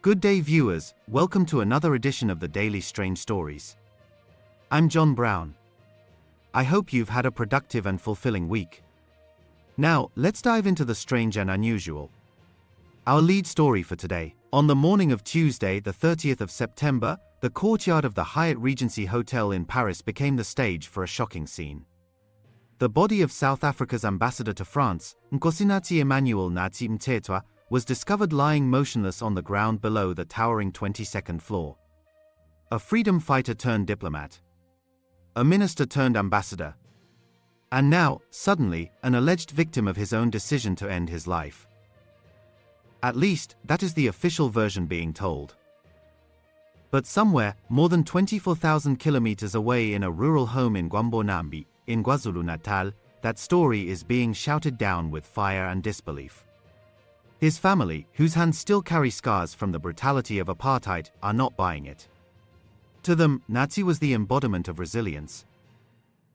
Good day viewers, welcome to another edition of the Daily Strange Stories. I'm John Brown. I hope you've had a productive and fulfilling week. Now, let's dive into the strange and unusual. Our lead story for today. On the morning of Tuesday, the 30th of September, the courtyard of the Hyatt Regency Hotel in Paris became the stage for a shocking scene. The body of South Africa's ambassador to France, Nathi Mthethwa, was discovered lying motionless on the ground below the towering 22nd floor. A freedom fighter turned diplomat. A minister turned ambassador. And now, suddenly, an alleged victim of his own decision to end his life. At least, that is the official version being told. But somewhere, more than 24,000 kilometers away in a rural home in Nambi, in KwaZulu-Natal, that story is being shouted down with fire and disbelief. His family, whose hands still carry scars from the brutality of apartheid, are not buying it. To them, Nathi was the embodiment of resilience.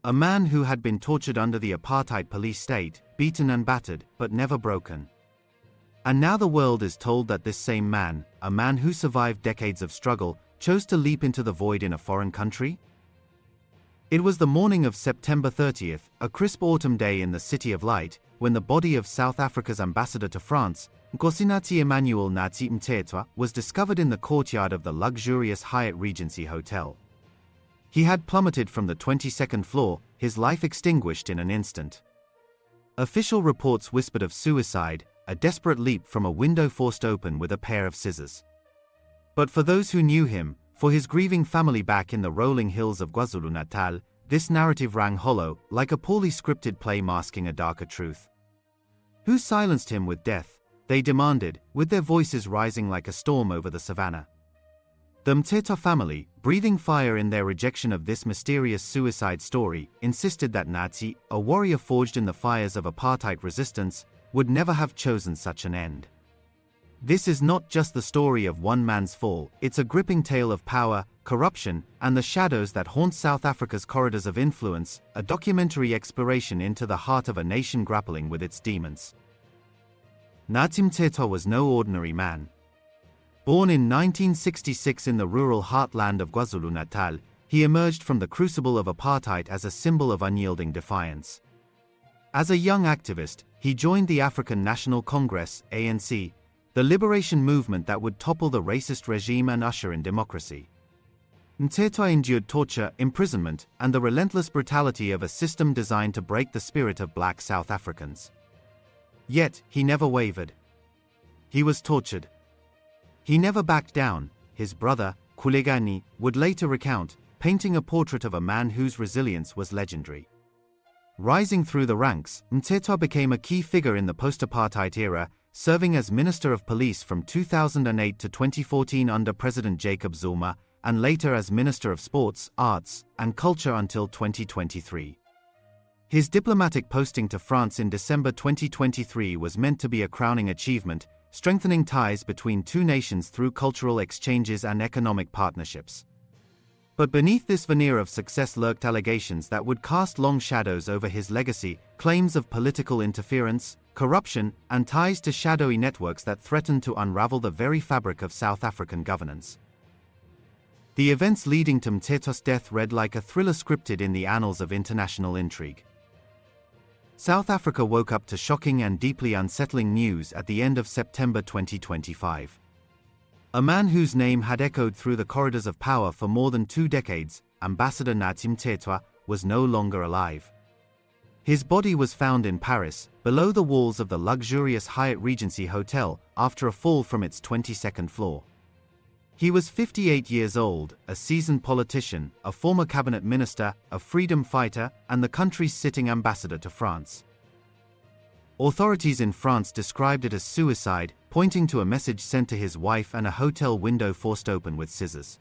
A man who had been tortured under the apartheid police state, beaten and battered, but never broken. And now the world is told that this same man, a man who survived decades of struggle, chose to leap into the void in a foreign country? It was the morning of September 30th, a crisp autumn day in the City of Light, when the body of South Africa's ambassador to France, Nathi Mthethwa, was discovered in the courtyard of the luxurious Hyatt Regency Hotel. He had plummeted from the 22nd floor, his life extinguished in an instant. Official reports whispered of suicide, a desperate leap from a window forced open with a pair of scissors. But for those who knew him, for his grieving family back in the rolling hills of KwaZulu-Natal, this narrative rang hollow, like a poorly scripted play masking a darker truth. Who silenced him with death? They demanded, with their voices rising like a storm over the savannah. The Mthethwa family, breathing fire in their rejection of this mysterious suicide story, insisted that Nathi, a warrior forged in the fires of apartheid resistance, would never have chosen such an end. This is not just the story of one man's fall, it's a gripping tale of power, corruption, and the shadows that haunt South Africa's corridors of influence, a documentary exploration into the heart of a nation grappling with its demons. Nathi Mthethwa was no ordinary man. Born in 1966 in the rural heartland of KwaZulu-Natal, he emerged from the crucible of apartheid as a symbol of unyielding defiance. As a young activist, he joined the African National Congress, ANC, the liberation movement that would topple the racist regime and usher in democracy. Mthethwa endured torture, imprisonment, and the relentless brutality of a system designed to break the spirit of black South Africans. Yet, he never wavered. He was tortured. He never backed down, his brother, Khumalo, would later recount, painting a portrait of a man whose resilience was legendary. Rising through the ranks, Mthethwa became a key figure in the post-apartheid era, serving as Minister of Police from 2008 to 2014 under President Jacob Zuma, and later as Minister of Sports, Arts, and Culture until 2023. His diplomatic posting to France in December 2023 was meant to be a crowning achievement, strengthening ties between two nations through cultural exchanges and economic partnerships. But beneath this veneer of success lurked allegations that would cast long shadows over his legacy, claims of political interference, corruption, and ties to shadowy networks that threatened to unravel the very fabric of South African governance. The events leading to Mthethwa's death read like a thriller scripted in the annals of international intrigue. South Africa woke up to shocking and deeply unsettling news at the end of September 2025. A man whose name had echoed through the corridors of power for more than 2 decades, Ambassador Nathi Mthethwa, was no longer alive. His body was found in Paris, below the walls of the luxurious Hyatt Regency Hotel, after a fall from its 22nd floor. He was 58 years old, a seasoned politician, a former cabinet minister, a freedom fighter, and the country's sitting ambassador to France. Authorities in France described it as suicide, pointing to a message sent to his wife and a hotel window forced open with scissors.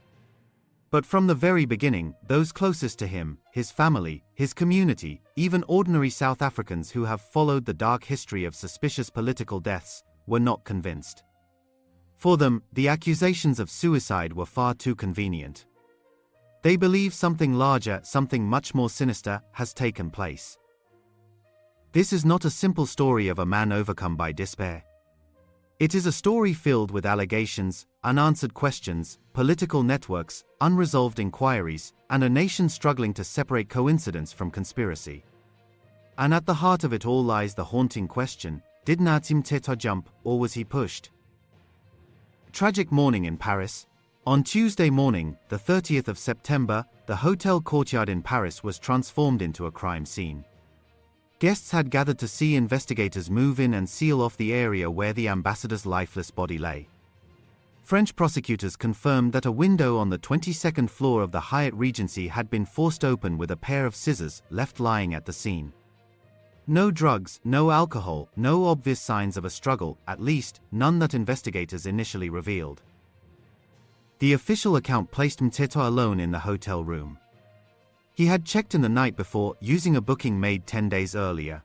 But from the very beginning, those closest to him, his family, his community, even ordinary South Africans who have followed the dark history of suspicious political deaths, were not convinced. For them, the accusations of suicide were far too convenient. They believe something larger, something much more sinister, has taken place. This is not a simple story of a man overcome by despair. It is a story filled with allegations, unanswered questions, political networks, unresolved inquiries, and a nation struggling to separate coincidence from conspiracy. And at the heart of it all lies the haunting question: did Nathi Mthethwa jump, or was he pushed? Tragic morning in Paris. On Tuesday morning, the 30th of September, the hotel courtyard in Paris was transformed into a crime scene. Guests had gathered to see investigators move in and seal off the area where the ambassador's lifeless body lay. French prosecutors confirmed that a window on the 22nd floor of the Hyatt Regency had been forced open with a pair of scissors left lying at the scene. No drugs, no alcohol, no obvious signs of a struggle, at least, none that investigators initially revealed. The official account placed Mthethwa alone in the hotel room. He had checked in the night before, using a booking made 10 days earlier.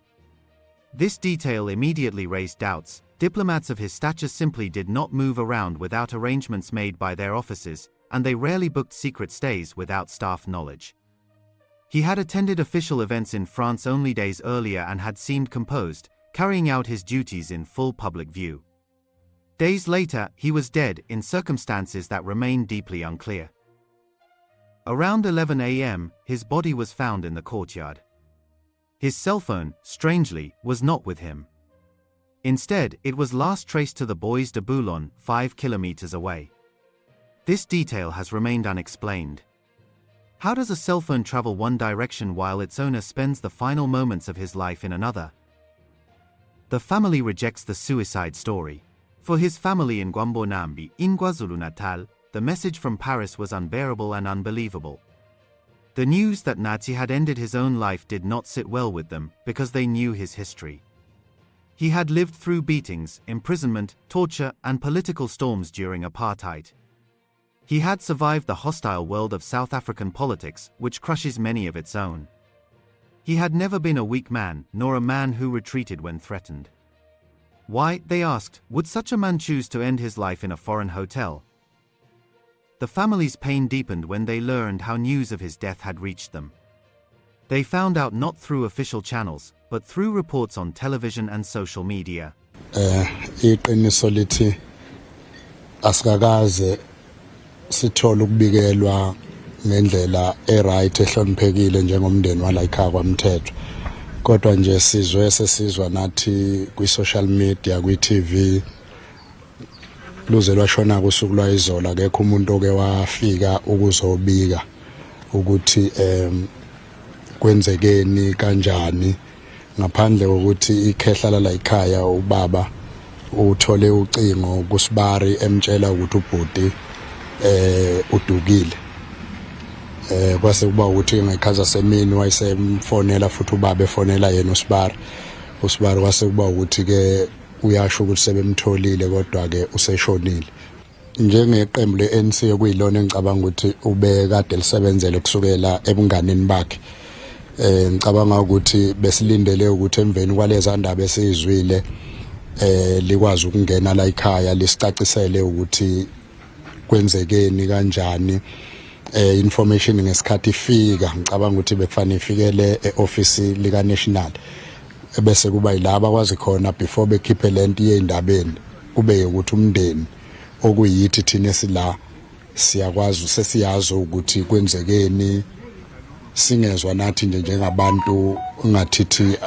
This detail immediately raised doubts. Diplomats of his stature simply did not move around without arrangements made by their offices, and they rarely booked secret stays without staff knowledge. He had attended official events in France only days earlier and had seemed composed, carrying out his duties in full public view. Days later, he was dead in circumstances that remain deeply unclear. Around 11 a.m., his body was found in the courtyard. His cell phone, strangely, was not with him. Instead, it was last traced to the Bois de Boulogne, 5 kilometers away. This detail has remained unexplained. How does a cell phone travel one direction while its owner spends the final moments of his life in another? The family rejects the suicide story. For his family in Nambi, in KwaZulu-Natal, the message from Paris was unbearable and unbelievable. The news that Nathi had ended his own life did not sit well with them, because they knew his history. He had lived through beatings, imprisonment, torture, and political storms during apartheid. He had survived the hostile world of South African politics, which crushes many of its own. He had never been a weak man, nor a man who retreated when threatened. Why, they asked, would such a man choose to end his life in a foreign hotel? The family's pain deepened when they learned how news of his death had reached them. They found out not through official channels, but through reports on television and social media. Iqiniso lithi asikakaze sithola ukubikelwa ngendlela eright ehloniphekile njengomndeni wala ekhaya kwaMthethwa. Kodwa nje sesizwa nathi kwi-social media, kwi-TV, luze lwashona kusuku lwayizola akekho umuntu oke wafika ukuzobika ukuthi kwenzekeni kanjani, ngaphandle kokuthi ikhehla la ekhaya ubaba uthole ucingo kusibari emtshela ukuthi ubhuti udukile. Kwase kuba ukuthi ngekhaza semini wayesemfonela futhi ubaba efonela yena usibari kwase kuba ukuthi ke uyasho ukuthi sebemtholile kodwa ke useshonile. Njengeqembu le-ANC okuyilona engicabanga ukuthi ube kade lisebenzele kusukela ebunganeni bakhe, ngicabanga ukuthi besilindele ukuthi emveni kwaleza ndaba esizwile likwazi ukungena la ekhaya lisicacisele ukuthi kwenzekeni kanjani. Information ngesikhathi ifika, ngicabanga ukuthi bekufanele ifikele e-office lika National, bese kuba yilaba kwazi khona before bekhiphe lento yendabeni kube ukuthi umndeni okuyithi thina sila siyakwazi sesiyazi ukuthi kwenzekeni, singezwa nathi nje njengabantu ungathithi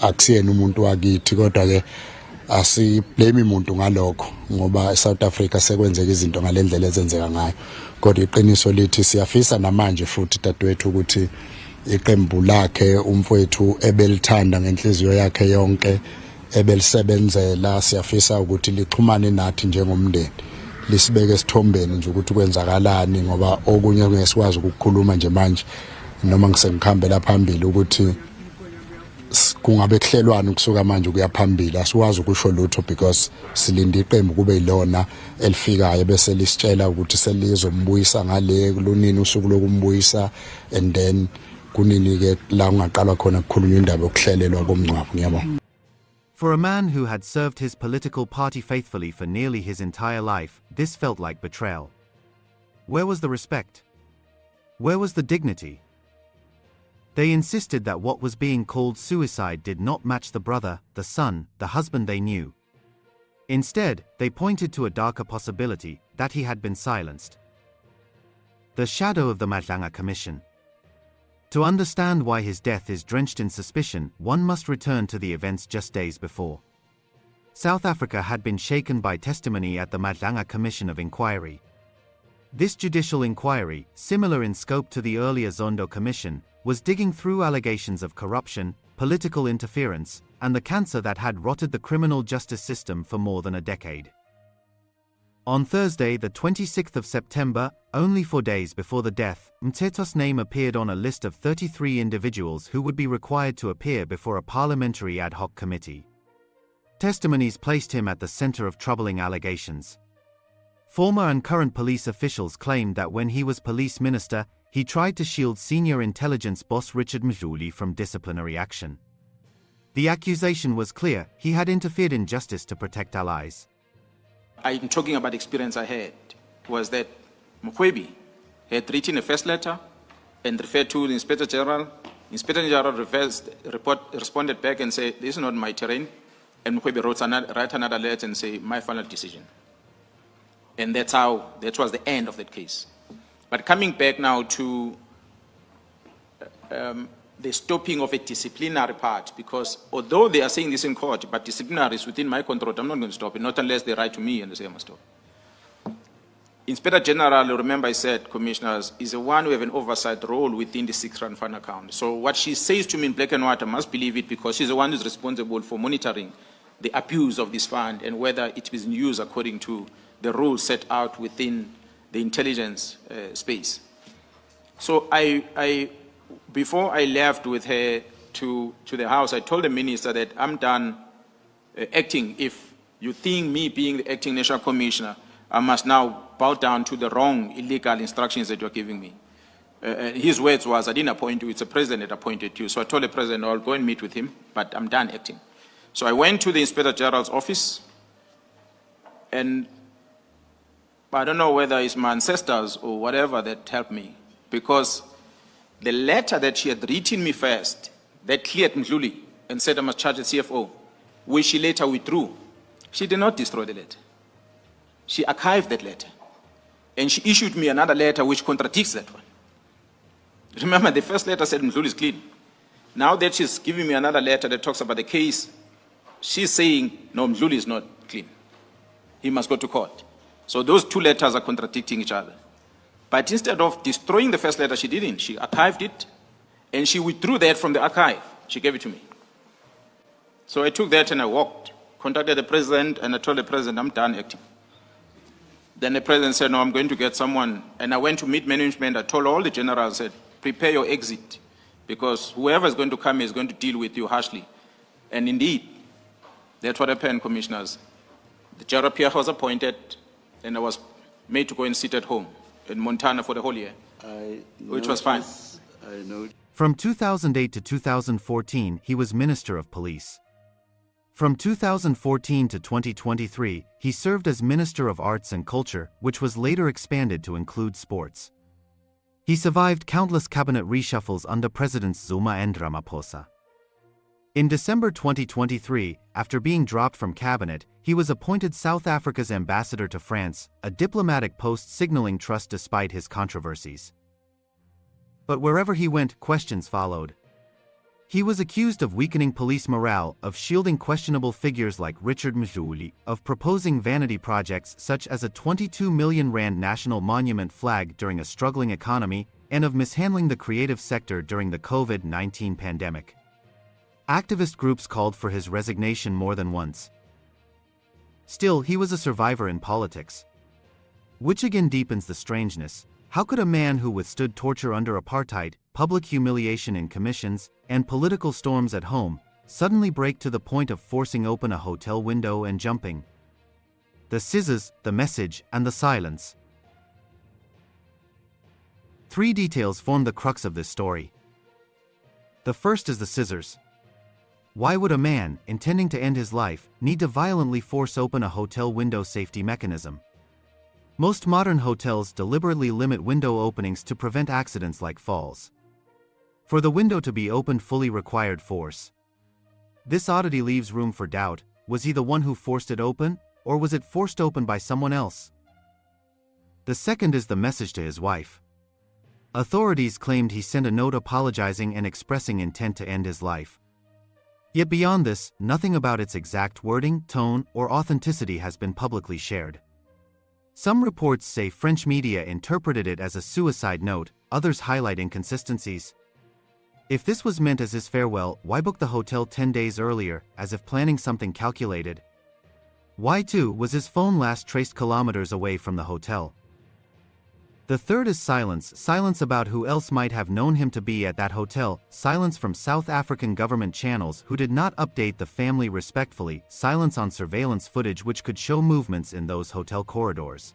akusiyena umuntu wakithi, kodwa ke asiblame umuntu ngalokho ngoba eSouth Africa sekwenzeka izinto ngalendlela ezenzeka ngayo. Kodwa iqiniso lithi siyafisa namanje futhi dadewethu ukuthi iqembu lakhe umfowethu ebelithanda ngenhliziyo yakhe yonke, ebelisebenzela, siyafisa ukuthi lixhumane nathi njengomndeni, lisibeke esithombeni nje ukuthi kwenzakalani, ngoba okunye kungesikwazi ukukhuluma nje manje noma ngisengikhambela phambili ukuthi kungabe kuhlelwana ukusuka manje kuya phambili. Asiwazi ukusho lutho because silinde iqembu kube ilona elifikayo bese lisitshela ukuthi selizombuyisa ngale kulunini usuku lokumbuyisa, and then kunini ke la ungaqala khona ukukhulunywa indaba yokuhlelelwa komngcwabo. Ngiyabonga. For a man who had served his political party faithfully for nearly his entire life, this felt like betrayal. Where was the respect? Where was the dignity? They insisted that what was being called suicide did not match the brother, the son, the husband they knew. Instead, they pointed to a darker possibility, that he had been silenced. The shadow of the Madlanga Commission. To understand why his death is drenched in suspicion, one must return to the events just days before. South Africa had been shaken by testimony at the Madlanga Commission of Inquiry. This judicial inquiry, similar in scope to the earlier Zondo Commission, was digging through allegations of corruption, political interference, and the cancer that had rotted the criminal justice system for more than a decade. On Thursday, the 26th of September, only 4 days before the death, Mthethwa's name appeared on a list of 33 individuals who would be required to appear before a parliamentary ad hoc committee. Testimonies placed him at the center of troubling allegations. Former and current police officials claimed that when he was police minister, he tried to shield senior intelligence boss Richard Mdluli from disciplinary action. The accusation was clear: he had interfered in justice to protect allies. I'm talking about experience I had, was that Mkhwebi had written a first letter and referred to the Inspector General. Inspector General responded back and said, "This is not my terrain." And Mkhwebi write another letter and say, "My final decision." And that was the end of that case. But coming back now to the stopping of a disciplinary part, because although they are saying this in court, but disciplinary is within my control, I'm not going to stop it, not unless they write to me and they say I must stop. Inspector General, remember I said, commissioners, is the one who have an oversight role within the 6-rand fund account. So what she says to me in black and white, I must believe it, because she's the one who's responsible for monitoring the abuse of this fund and whether it is used according to the rules set out within the intelligence space. So before I left with her to the house, I told the minister that I'm done acting. If you think me being the acting national commissioner, I must now bow down to the wrong illegal instructions that you're giving me. His words was, "I didn't appoint you, it's the president that appointed you." So I told the president, "I'll go and meet with him, but I'm done acting." So I went to the Inspector General's office, and I don't know whether it's my ancestors or whatever that helped me, because the letter that she had written me first, that cleared Mdluli and said I must charge the CFO, which she later withdrew, she did not destroy the letter. She archived that letter. And she issued me another letter which contradicts that one. Remember, the first letter said Mdluli is clean. Now that she's giving me another letter that talks about the case, she's saying, no, Mdluli is not clean. He must go to court. So those two letters are contradicting each other. But instead of destroying the first letter, she didn't. She archived it, and she withdrew that from the archive. She gave it to me. So I took that and I walked, contacted the president, and I told the president, I'm done acting. Then the president said, no, I'm going to get someone. And I went to meet management. I told all the generals, I said, prepare your exit, because whoever is going to come is going to deal with you harshly. And indeed, that's what happened, commissioners. The general Pierre was appointed, and I was made to go and sit at home in Montana for the whole year, which was fine. From 2008 to 2014, he was Minister of Police. From 2014 to 2023, he served as Minister of Arts and Culture, which was later expanded to include sports. He survived countless cabinet reshuffles under Presidents Zuma and Ramaphosa. In December 2023, after being dropped from cabinet, he was appointed South Africa's ambassador to France, a diplomatic post signaling trust despite his controversies. But wherever he went, questions followed. He was accused of weakening police morale, of shielding questionable figures like Richard Mdluli, of proposing vanity projects such as a 22 million rand national monument flag during a struggling economy, and of mishandling the creative sector during the COVID-19 pandemic. Activist groups called for his resignation more than once. Still, he was a survivor in politics. Which again deepens the strangeness. How could a man who withstood torture under apartheid, public humiliation in commissions, and political storms at home, suddenly break to the point of forcing open a hotel window and jumping? The scissors, the message, and the silence. 3 details form the crux of this story. The first is the scissors. Why would a man, intending to end his life, need to violently force open a hotel window safety mechanism? Most modern hotels deliberately limit window openings to prevent accidents like falls. For the window to be opened fully required force. This oddity leaves room for doubt. Was he the one who forced it open, or was it forced open by someone else? The second is the message to his wife. Authorities claimed he sent a note apologizing and expressing intent to end his life. Yet beyond this, nothing about its exact wording, tone, or authenticity has been publicly shared. Some reports say French media interpreted it as a suicide note, others highlight inconsistencies. If this was meant as his farewell, why book the hotel 10 days earlier, as if planning something calculated? Why, too, was his phone last traced kilometers away from the hotel? The third is silence about who else might have known him to be at that hotel, silence from South African government channels who did not update the family respectfully, silence on surveillance footage which could show movements in those hotel corridors.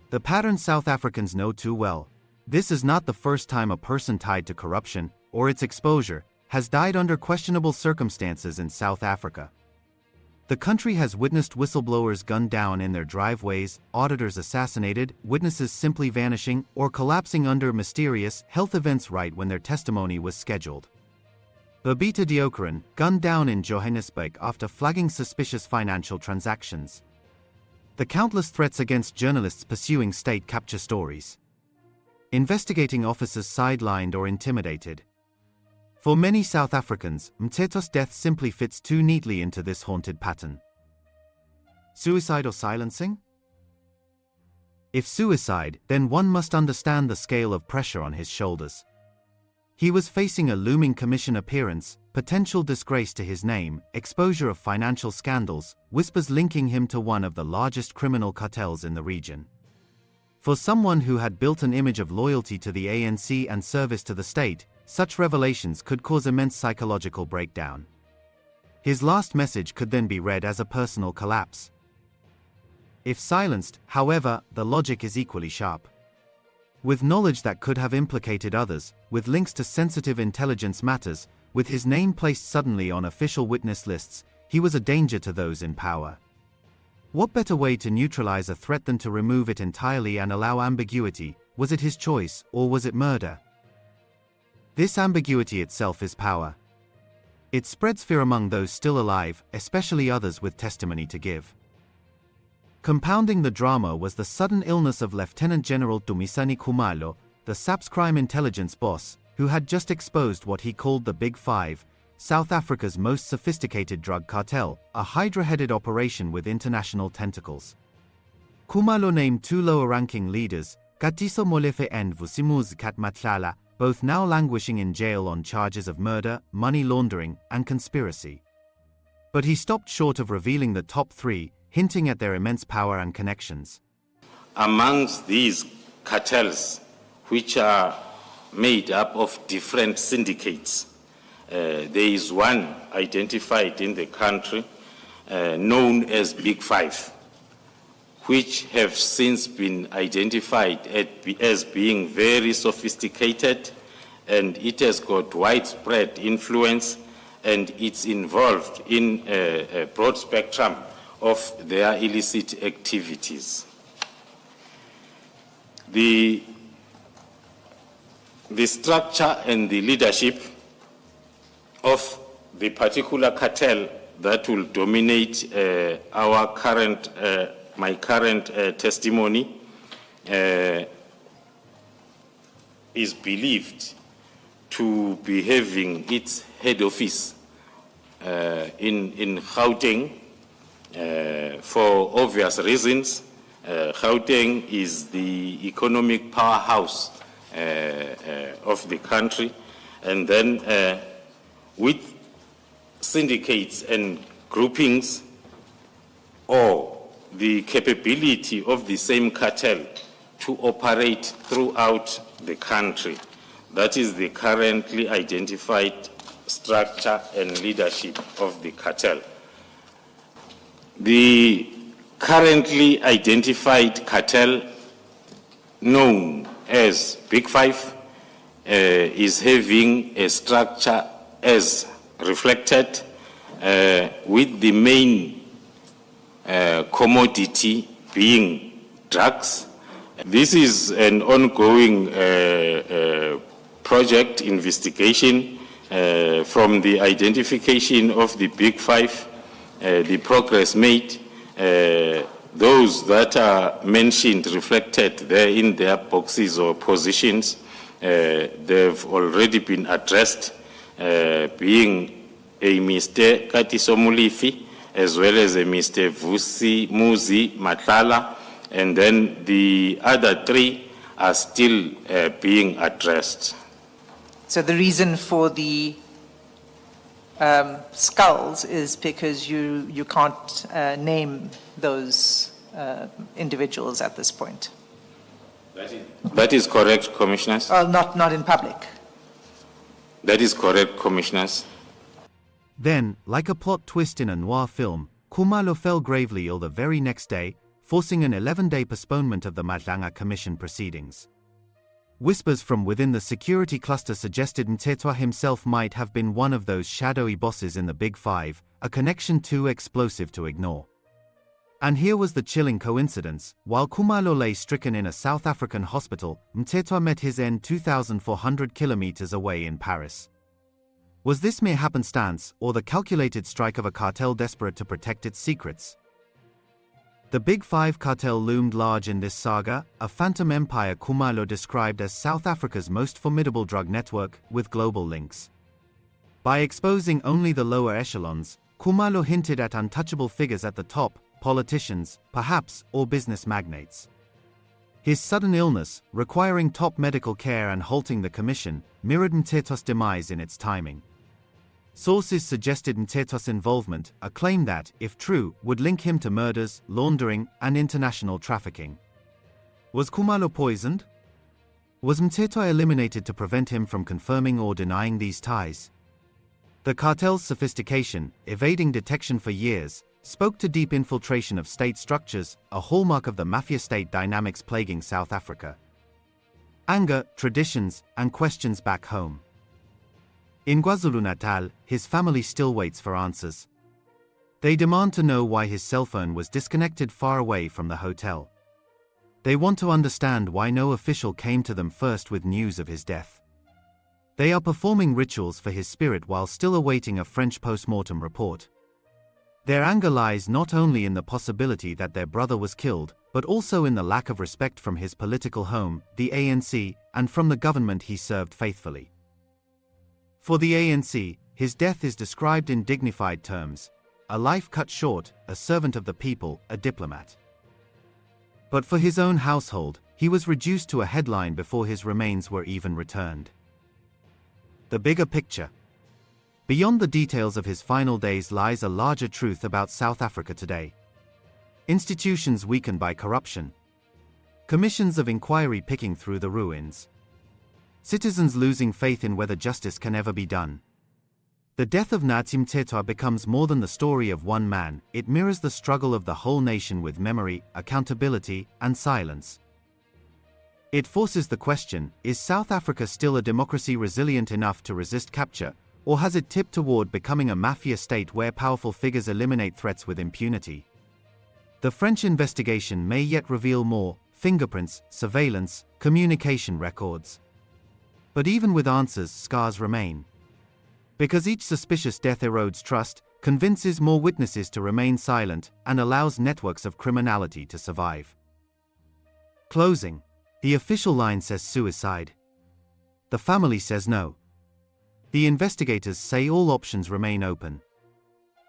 The pattern South Africans know too well. This is not the first time a person tied to corruption, or its exposure, has died under questionable circumstances in South Africa. The country has witnessed whistleblowers gunned down in their driveways, auditors assassinated, witnesses simply vanishing or collapsing under mysterious health events right when their testimony was scheduled. Babita Deokaran, gunned down in Johannesburg after flagging suspicious financial transactions. The countless threats against journalists pursuing state capture stories. Investigating officers sidelined or intimidated. For many South Africans, Mthethwa's death simply fits too neatly into this haunted pattern. Suicide or silencing? If suicide, then one must understand the scale of pressure on his shoulders. He was facing a looming commission appearance, potential disgrace to his name, exposure of financial scandals, whispers linking him to one of the largest criminal cartels in the region. For someone who had built an image of loyalty to the ANC and service to the state, such revelations could cause immense psychological breakdown. His last message could then be read as a personal collapse. If silenced, however, the logic is equally sharp. With knowledge that could have implicated others, with links to sensitive intelligence matters, with his name placed suddenly on official witness lists, he was a danger to those in power. What better way to neutralize a threat than to remove it entirely and allow ambiguity? Was it his choice, or was it murder? This ambiguity itself is power. It spreads fear among those still alive, especially others with testimony to give. Compounding the drama was the sudden illness of Lieutenant General Dumisani Khumalo, the SAP's crime intelligence boss, who had just exposed what he called the Big Five, South Africa's most sophisticated drug cartel, a hydra-headed operation with international tentacles. Khumalo named two lower-ranking leaders, Katiso Molefe and Vusimuzi Madlanga, both now languishing in jail on charges of murder, money laundering, and conspiracy. But he stopped short of revealing the top three, hinting at their immense power and connections. Amongst these cartels, which are made up of different syndicates, there is one identified in the country known as Big Five, which have since been identified as being very sophisticated, and it has got widespread influence, and it's involved in a broad spectrum of their illicit activities. The structure and the leadership of the particular cartel that will dominate my current testimony is believed to be having its head office in Gauteng for obvious reasons. Gauteng is the economic powerhouse of the country, and then with syndicates and groupings, or the capability of the same cartel to operate throughout the country. That is the currently identified structure and leadership of the cartel. The currently identified cartel, known as Big Five, is having a structure as reflected, with the main commodity being drugs. This is an ongoing project investigation from the identification of the Big Five, the progress made, Those that are mentioned, reflected there in their boxes or positions, they've already been addressed, being a Mr. Katiso Mulifi, as well as a Mr. Vusi Muzi Matlala, and then the other three are still being addressed. So the reason for the skulls is because you can't name those individuals at this point. That is correct, Commissioners. Well, not in public. That is correct, Commissioners. Then, like a plot twist in a noir film, Khumalo fell gravely ill the very next day, forcing an 11-day postponement of the Madlanga Commission proceedings. Whispers from within the security cluster suggested Mthethwa himself might have been one of those shadowy bosses in the Big Five, a connection too explosive to ignore. And here was the chilling coincidence: while Khumalo lay stricken in a South African hospital, Mthethwa met his end 2,400 kilometers away in Paris. Was this mere happenstance, or the calculated strike of a cartel desperate to protect its secrets? The Big Five cartel loomed large in this saga, a phantom empire Khumalo described as South Africa's most formidable drug network, with global links. By exposing only the lower echelons, Khumalo hinted at untouchable figures at the top, politicians, perhaps, or business magnates. His sudden illness, requiring top medical care and halting the commission, mirrored Mthethwa's demise in its timing. Sources suggested Mthethwa's involvement, a claim that, if true, would link him to murders, laundering, and international trafficking. Was Khumalo poisoned? Was Mthethwa eliminated to prevent him from confirming or denying these ties? The cartel's sophistication, evading detection for years, spoke to deep infiltration of state structures, a hallmark of the mafia state dynamics plaguing South Africa. Anger, traditions, and questions back home. In KwaZulu-Natal, his family still waits for answers. They demand to know why his cell phone was disconnected far away from the hotel. They want to understand why no official came to them first with news of his death. They are performing rituals for his spirit while still awaiting a French post-mortem report. Their anger lies not only in the possibility that their brother was killed, but also in the lack of respect from his political home, the ANC, and from the government he served faithfully. For the ANC, his death is described in dignified terms: a life cut short, a servant of the people, a diplomat. But for his own household, he was reduced to a headline before his remains were even returned. The bigger picture. Beyond the details of his final days lies a larger truth about South Africa today. Institutions weakened by corruption. Commissions of inquiry picking through the ruins. Citizens losing faith in whether justice can ever be done. The death of Nathi Mthethwa becomes more than the story of one man, it mirrors the struggle of the whole nation with memory, accountability, and silence. It forces the question: is South Africa still a democracy resilient enough to resist capture, or has it tipped toward becoming a mafia state where powerful figures eliminate threats with impunity? The French investigation may yet reveal more: fingerprints, surveillance, communication records. But even with answers, scars remain. Because each suspicious death erodes trust, convinces more witnesses to remain silent, and allows networks of criminality to survive. Closing. The official line says suicide. The family says no. The investigators say all options remain open.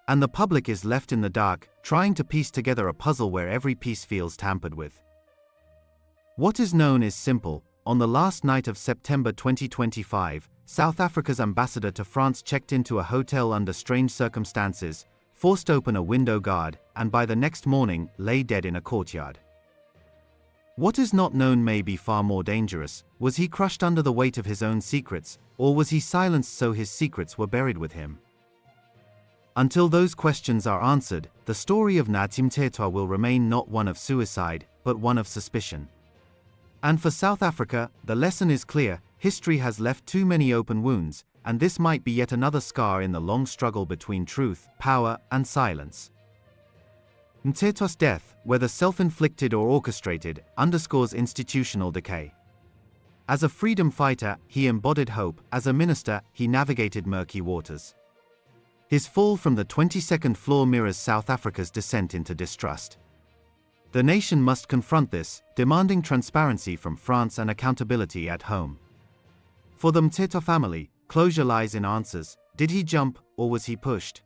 And the public is left in the dark, trying to piece together a puzzle where every piece feels tampered with. What is known is simple: on the last night of September 2025, South Africa's ambassador to France checked into a hotel under strange circumstances, forced open a window guard, and by the next morning, lay dead in a courtyard. What is not known may be far more dangerous. Was he crushed under the weight of his own secrets, or was he silenced so his secrets were buried with him? Until those questions are answered, the story of Nathi Mthethwa will remain not one of suicide, but one of suspicion. And for South Africa, the lesson is clear: history has left too many open wounds, and this might be yet another scar in the long struggle between truth, power, and silence. Mthethwa's death, whether self-inflicted or orchestrated, underscores institutional decay. As a freedom fighter, he embodied hope; as a minister, he navigated murky waters. His fall from the 22nd floor mirrors South Africa's descent into distrust. The nation must confront this, demanding transparency from France and accountability at home. For the Mthethwa family, closure lies in answers. Did he jump, or was he pushed?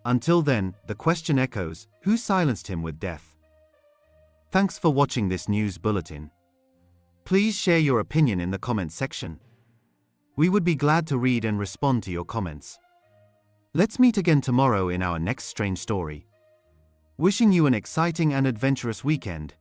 Until then, the question echoes, who silenced him with death? Thanks for watching this news bulletin. Please share your opinion in the comments section. We would be glad to read and respond to your comments. Let's meet again tomorrow in our next strange story. Wishing you an exciting and adventurous weekend.